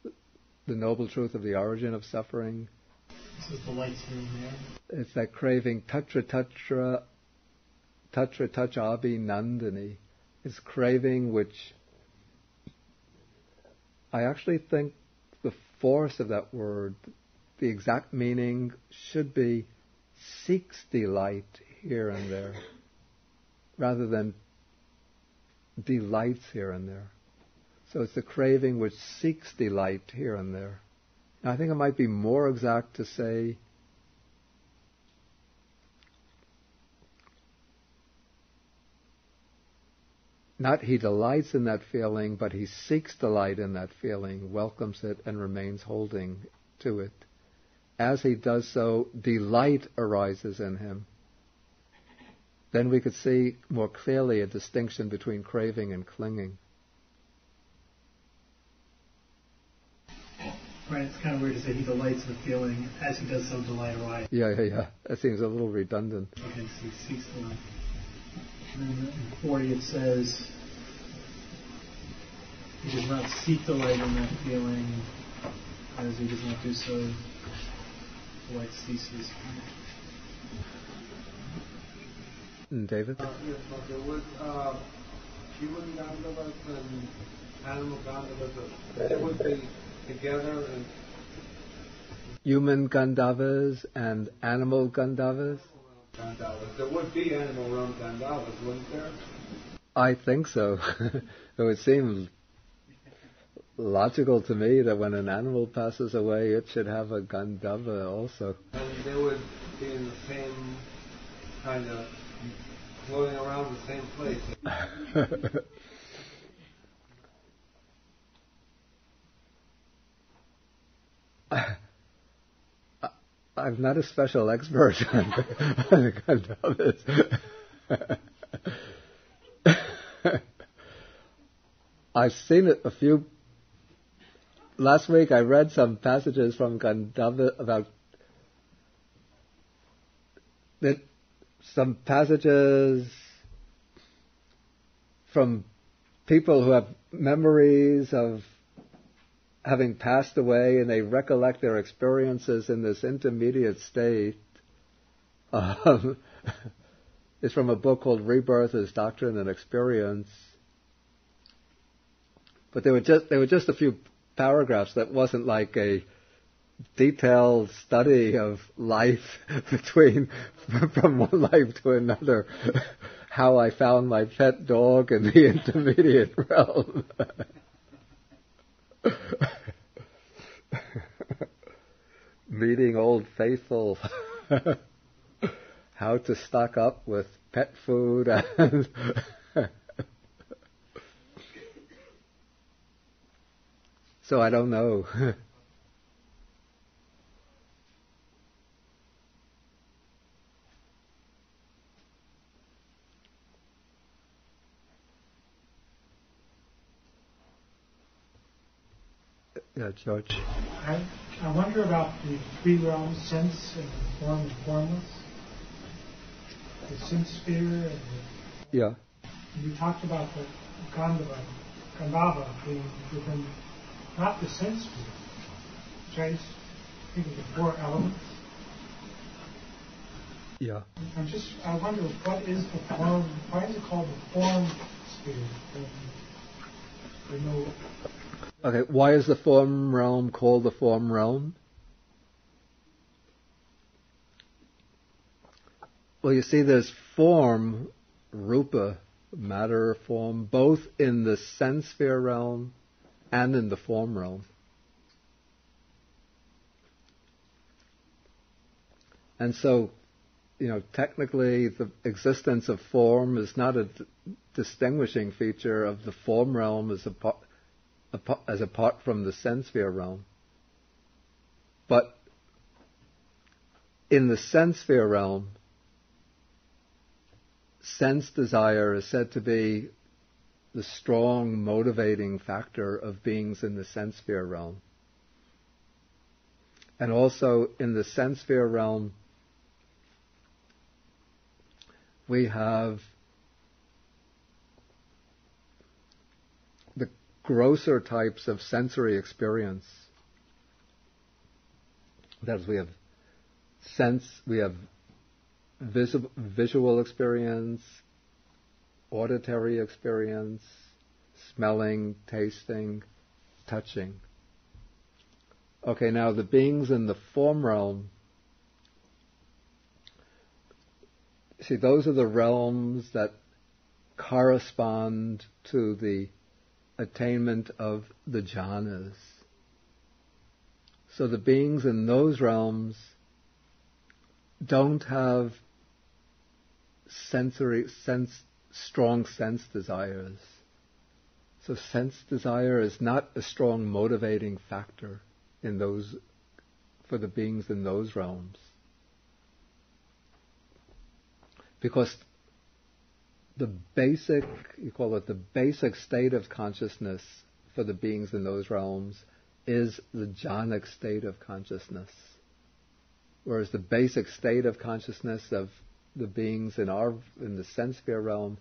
the noble truth of the origin of suffering? This is the lights here and there. It's that craving, tatra abhinandani. It's craving which I actually think the force of that word, the exact meaning, should be seeks delight here and there, rather than delights here and there. So it's the craving which seeks delight here and there. Now, I think it might be more exact to say not he delights in that feeling, but he seeks delight in that feeling, welcomes it, and remains holding to it. As he does so, delight arises in him. Then we could see more clearly a distinction between craving and clinging. Right, it's kind of weird to say he delights in the feeling, as he does so delight arises. Yeah. That seems a little redundant. Okay, so he seeks delight. And then in 40 it says, he does not seek delight in that feeling, as he does not do so, delight ceases. David? Yes, there was human gandavas and animal gandavas. They would be together. And Human Gandavas and animal Gandavas? There would be animal realm Gandavas, wouldn't there? I think so. It would seem logical to me that when an animal passes away, it should have a Gandava also. And they would be in the same kind of floating around the same place. I'm not a special expert on the Gandavas. I've seen it a few. Last week I read some passages from Gandava about that. Some passages from people who have memories of having passed away and they recollect their experiences in this intermediate state. It's from a book called Rebirth as Doctrine and Experience. But there were just a few paragraphs that wasn't like a detailed study of life from one life to another, how I found my pet dog in the intermediate realm. Meeting old faithful, how to stock up with pet food, and so I don't know. Yeah, George. I wonder about the three realms, sense and form and formless. The sense sphere and Yeah. you talked about the Gandava being within not the sense sphere, which I think of the four elements. Yeah. I wonder what is the form, why is it called the form sphere? Okay, why is the form realm called the form realm? Well, you see, there's form, rupa, matter, form, both in the sense sphere realm and in the form realm. And so, technically the existence of form is not a distinguishing feature of the form realm as apart from the sense sphere realm. But in the sense sphere realm, sense desire is said to be the strong motivating factor of beings in the sense sphere realm. And also in the sense sphere realm, we have the grosser types of sensory experience. That is, we have sense, we have visual experience, auditory experience, smelling, tasting, touching. Okay, now the beings in the form realm, see, those are the realms that correspond to the attainment of the jhanas. So the beings in those realms don't have sense strong sense desires. So sense desire is not a strong motivating factor in those, for the beings in those realms. Because the basic, you call it the basic state of consciousness for the beings in those realms is the jhanic state of consciousness. Whereas the basic state of consciousness of the beings in the sense sphere realm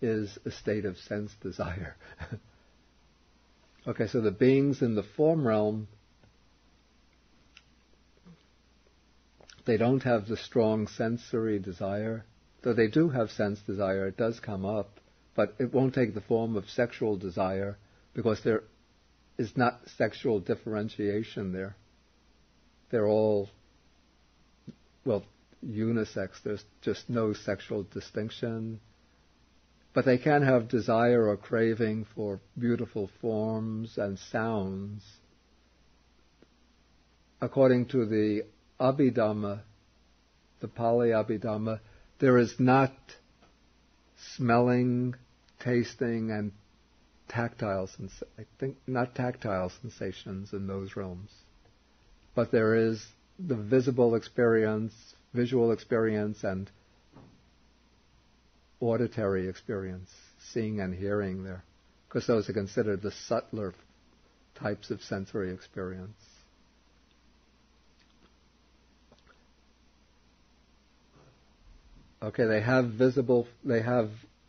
is a state of sense desire. Okay, so the beings in the form realm, they don't have the strong sensory desire. Though they do have sense desire, it does come up, but it won't take the form of sexual desire because there is not sexual differentiation there. They're all, unisex. There's just no sexual distinction. But they can have desire or craving for beautiful forms and sounds. According to the Abhidhamma, the Pali Abhidhamma, there is not smelling, tasting, and not tactile sensations in those realms. But there is the visible experience, visual experience, and auditory experience, seeing and hearing there, because those are considered the subtler types of sensory experience. Okay, they have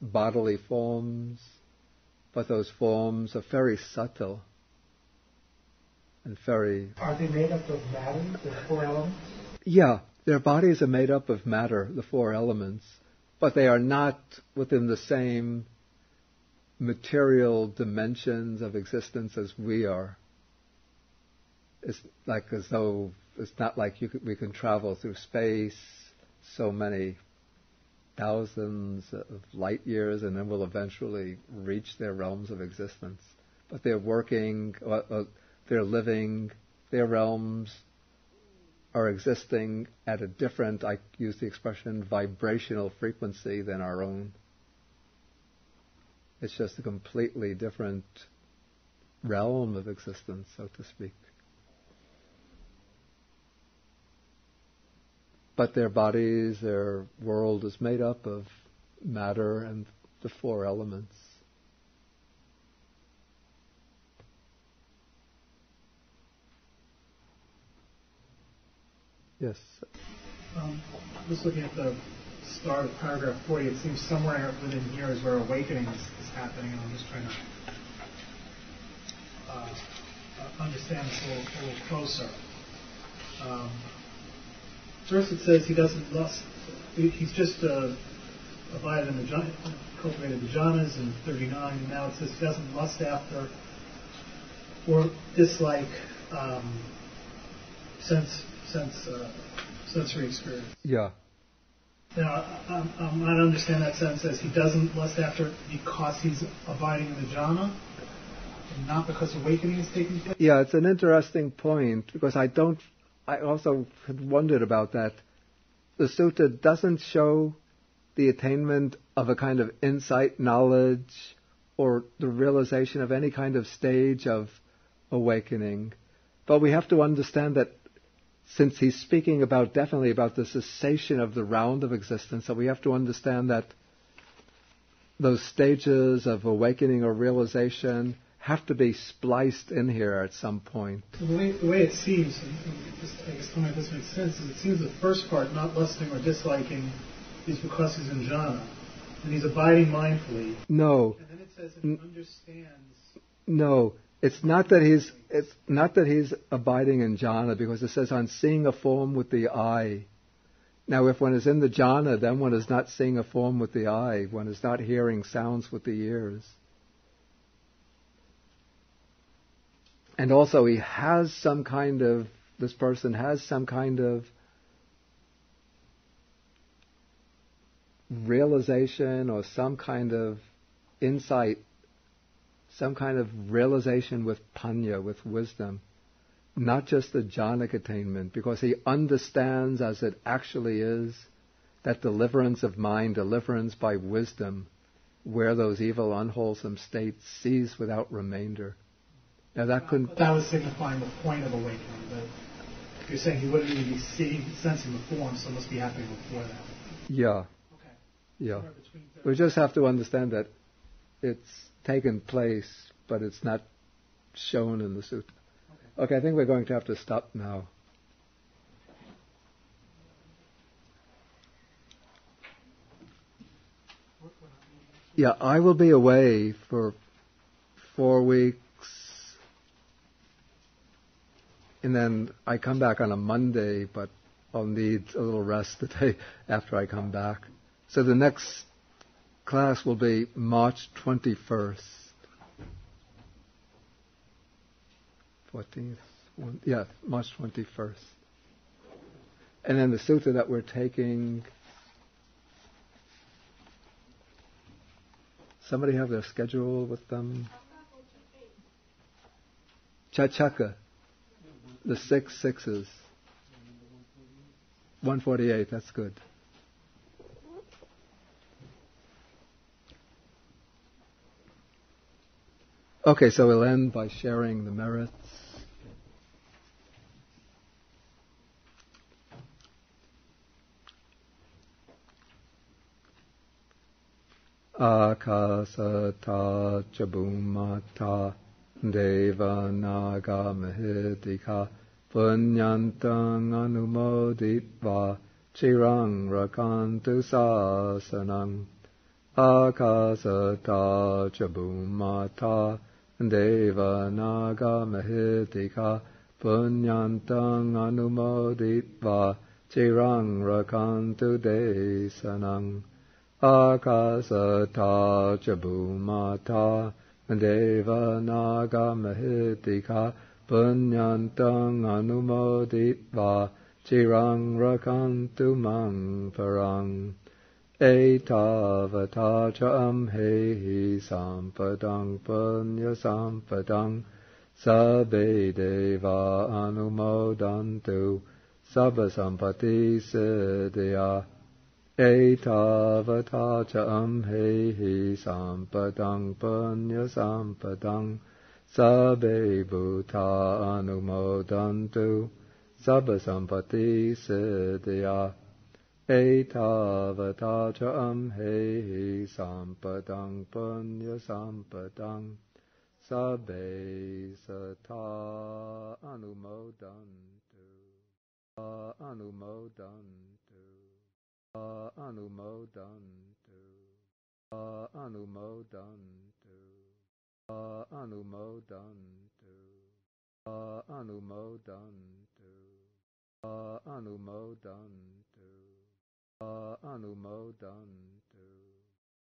bodily forms, but those forms are very subtle and very... Are they made up of matter, the four elements? Yeah, their bodies are made up of matter, the four elements, but they are not within the same material dimensions of existence as we are. It's like as though it's not like we can travel through space so many thousands of light years and then we'll eventually reach their realms of existence. But they're working, they're living, their realms are existing at a different, I use the expression, vibrational frequency than our own. It's just a completely different realm of existence, so to speak. But their bodies, their world is made up of matter and the four elements. Yes. Just looking at the start of paragraph 40, it seems somewhere within here is where awakening is happening, and I'm just trying to understand this a little closer. First it says he doesn't lust, he's just abided in the cultivated the jhanas in 39, and now it says he doesn't lust after or dislike sensory experience. Yeah. Now, I might understand that sentence as he doesn't lust after because he's abiding in the jhana, and not because awakening is taking place. Yeah, it's an interesting point because I also had wondered about that. The sutta doesn't show the attainment of a kind of insight, knowledge, or the realization of any kind of stage of awakening. But we have to understand that since he's speaking definitely about the cessation of the round of existence, so we have to understand that those stages of awakening or realization have to be spliced in here at some point. The way it seems, and I guess tell me if this makes sense, is it seems the first part, not lusting or disliking, is because he's in jhana, and he's abiding mindfully. No. And then it says that he understands. No. It's not that he's abiding in jhana, because it says on seeing a form with the eye. Now, if one is in the jhana, then one is not seeing a form with the eye. One is not hearing sounds with the ears. And also, this person has some kind of realization or some kind of insight, some kind of realization with panya, with wisdom, not just the jhanic attainment, because he understands as it actually is that deliverance of mind, deliverance by wisdom, where those evil, unwholesome states cease without remainder. Now that couldn't... That was signifying the point of awakening. But you're saying he wouldn't even be sensing the form, so it must be happening before that. Yeah. Okay. Yeah. We just have to understand that it's taken place, but it's not shown in the sutta. Okay, I think we're going to have to stop now. Yeah, I will be away for 4 weeks, and then I come back on a Monday, but I'll need a little rest the day after I come back. So the next class will be March 21st. 14th? Yeah, March 21st. And then the sutta that we're taking... Somebody have their schedule with them? Chachaka. The 6 sixes. 148, that's good. Okay, so we'll end by sharing the merits. Akasata chabumata deva naga mahidika punyantang anumoditva chirang rakantu sasanang. Akasata chabumata deva naga mahidika punyantang anumoditva chirang rakantu desanang. Akasata chabumata deva naga mahidika punyantang anumoditva chirang rakantu mang parang. Etavata cha amhehi sampadang punya sampadang sabbe deva anumodantu sabba sampati siddhya. Etavata cha amhehi sampadang punya sampadang sabbe bhuta anumodantu sabba sampati siddhya. Etavata cha amhehi sampadang punya sampadang sabbe sata anumodantu anumodantu anumodantu anumodantu anumodantu anumodantu anumodantu anumodantu